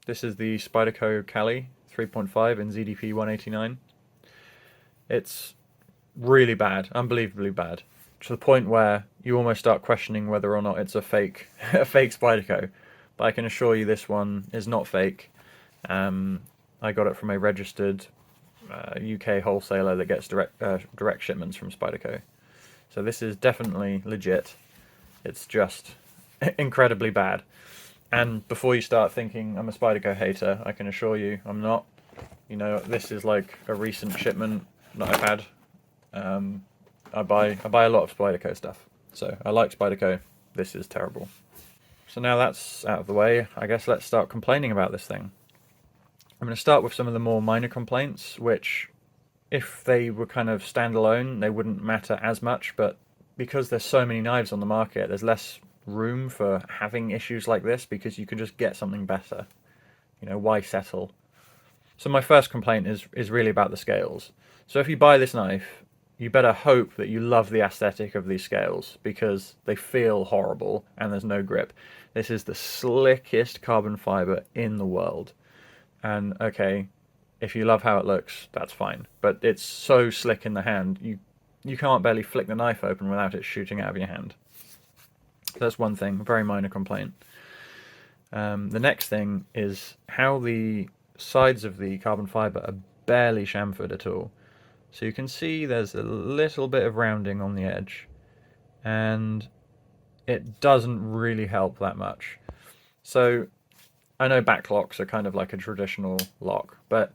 This is the Spyderco Cali 3.5 in ZDP-189. It's really bad, unbelievably bad, to the point where you almost start questioning whether or not it's a fake, a fake Spyderco. But I can assure you this one is not fake. I got it from a registered UK wholesaler that gets direct shipments from Spyderco. So this is definitely legit. It's just incredibly bad. And before you start thinking I'm a Spyderco hater, I can assure you I'm not. You know, this is like a recent shipment that I've had. I buy a lot of Spyderco stuff, so I like Spyderco. This is terrible. So now that's out of the way, I guess let's start complaining about this thing. I'm going to start with some of the more minor complaints, which, if they were kind of standalone, they wouldn't matter as much, but because there's so many knives on the market, there's less room for having issues like this because you can just get something better. You know, why settle? So my first complaint is really about the scales. So if you buy this knife, you better hope that you love the aesthetic of these scales because they feel horrible and there's no grip. This is the slickest carbon fiber in the world. And okay, if you love how it looks, that's fine. But it's so slick in the hand, you can't barely flick the knife open without it shooting out of your hand. That's one thing, very minor complaint. The next thing is how the sides of the carbon fibre are barely chamfered at all. So you can see there's a little bit of rounding on the edge, and it doesn't really help that much. So I know backlocks are kind of like a traditional lock, but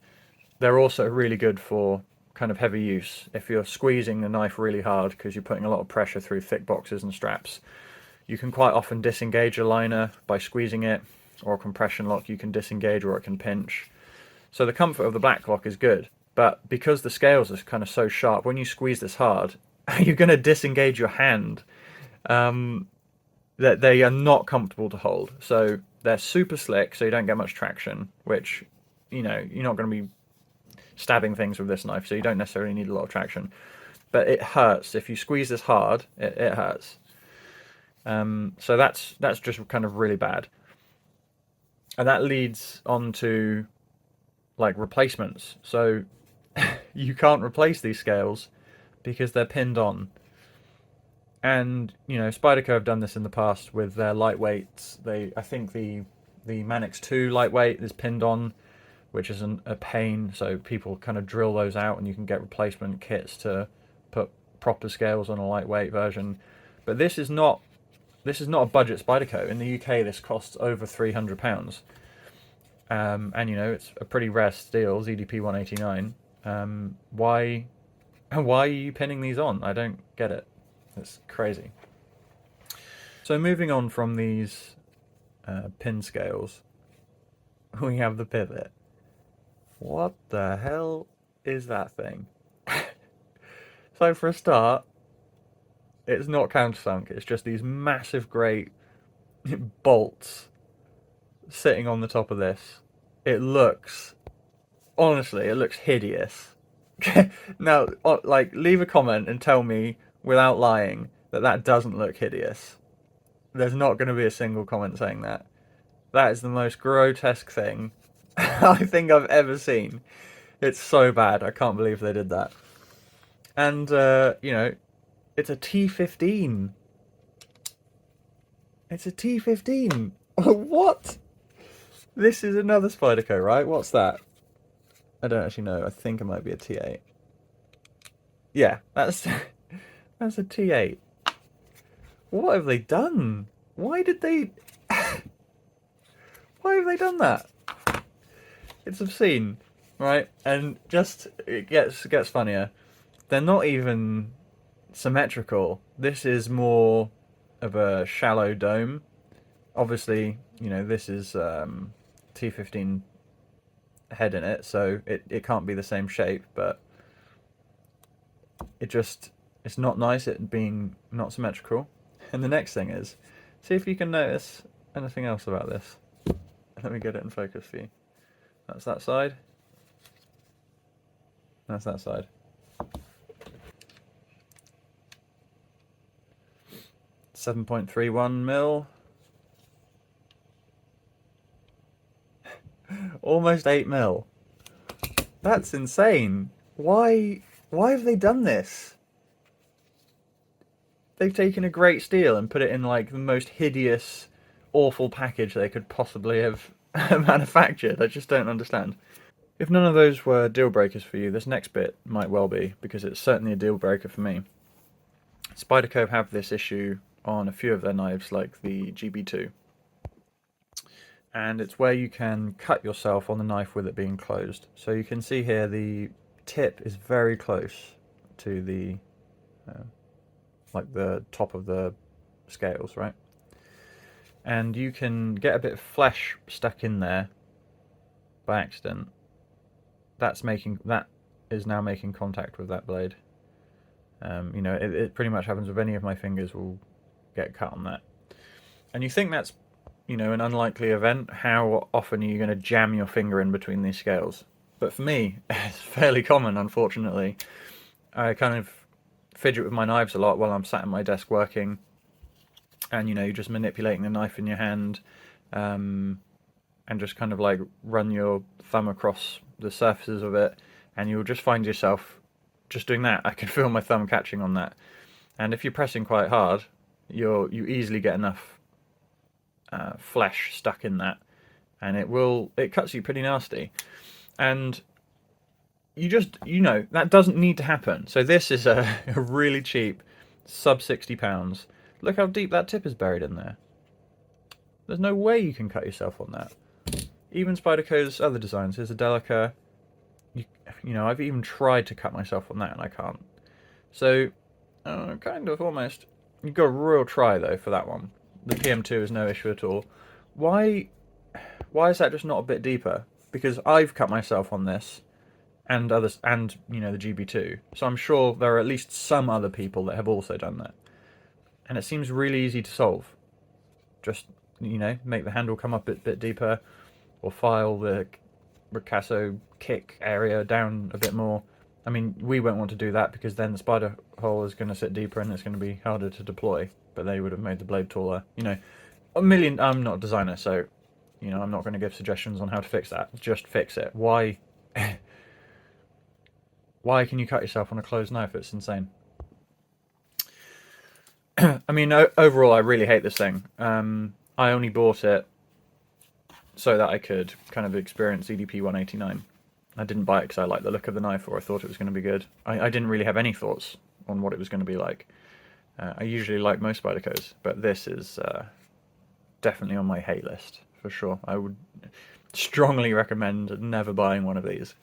they're also really good for kind of heavy use. If you're squeezing the knife really hard because you're putting a lot of pressure through thick boxes and straps, you can quite often disengage a liner by squeezing it, or a compression lock you can disengage or it can pinch. So the comfort of the backlock is good, but because the scales are kind of so sharp, when you squeeze this hard, you're going to disengage your hand. That they are not comfortable to hold. So they're super slick, so you don't get much traction, which, you know, you're not going to be stabbing things with this knife, so you don't necessarily need a lot of traction. But it hurts. If you squeeze this hard, it hurts. So that's just kind of really bad. And that leads on to like replacements. So you can't replace these scales because they're pinned on. And you know, Spyderco have done this in the past with their lightweights. I think the Manix 2 lightweight is pinned on, which is a pain. So people kind of drill those out, and you can get replacement kits to put proper scales on a lightweight version. But this is not a budget Spyderco. In the UK, this costs over £300. And you know, it's a pretty rare steel, ZDP-189. Why are you pinning these on? I don't get it. It's crazy. So moving on from these pin scales, we have the pivot. What the hell is that thing? So for a start, it's not countersunk. It's just these massive great bolts sitting on the top of this. Honestly, it looks hideous. Now, like, leave a comment and tell me, without lying, that doesn't look hideous. There's not going to be a single comment saying that. That is the most grotesque thing I think I've ever seen. It's so bad. I can't believe they did that. And, you know, it's a T15. It's a T15. What? This is another Spyderco, right? What's that? I don't actually know. I think it might be a T8. Yeah, that's that's a T8. What have they done? Why did they... Why have they done that? It's obscene, right? And just, it gets funnier. They're not even symmetrical. This is more of a shallow dome. Obviously, you know, this is T15 head in it, so it can't be the same shape, but it's not nice it being not symmetrical. And the next thing is, see if you can notice anything else about this. Let me get it in focus for you. That's that side. That's that side. 7.31 mil. Almost 8mm. That's insane. Why have they done this? They've taken a great steel and put it in like the most hideous, awful package they could possibly have manufactured. I just don't understand. If none of those were deal breakers for you, this next bit might well be, because it's certainly a deal breaker for me. Spyderco have this issue on a few of their knives, like the GB2. And it's where you can cut yourself on the knife with it being closed. So you can see here the tip is very close to the like the top of the scales, right? And you can get a bit of flesh stuck in there by accident. That is now making contact with that blade. You know, it pretty much happens with any of my fingers will get cut on that. And you think that's, you know, an unlikely event. How often are you going to jam your finger in between these scales? But for me, it's fairly common, unfortunately. I kind of fidget with my knives a lot while I'm sat at my desk working, and you know, you're just manipulating the knife in your hand, and just kind of like run your thumb across the surfaces of it, and you'll just find yourself just doing that. I can feel my thumb catching on that, and if you're pressing quite hard, you easily get enough flesh stuck in that, and it cuts you pretty nasty. And you know, that doesn't need to happen. So this is a really cheap, sub £60. Look how deep that tip is buried in there. There's no way you can cut yourself on that. Even Spyderco's other designs, here's a Delica. You know, I've even tried to cut myself on that and I can't. So, kind of almost. You've got a real try though for that one. The PM2 is no issue at all. Why is that just not a bit deeper? Because I've cut myself on this, and others, and you know, the GB2. So I'm sure there are at least some other people that have also done that. And it seems really easy to solve. Just, you know, make the handle come up a bit deeper, or file the ricasso kick area down a bit more. I mean, we won't want to do that because then the spider hole is going to sit deeper and it's going to be harder to deploy. But they would have made the blade taller. You know, I'm not a designer, so you know, I'm not going to give suggestions on how to fix that. Just fix it. Why? Why can you cut yourself on a closed knife? It's insane. I mean, overall, I really hate this thing. I only bought it so that I could kind of experience ZDP-189. I didn't buy it because I liked the look of the knife or I thought it was going to be good. I didn't really have any thoughts on what it was going to be like. I usually like most Spydercos, but this is definitely on my hate list, for sure. I would strongly recommend never buying one of these.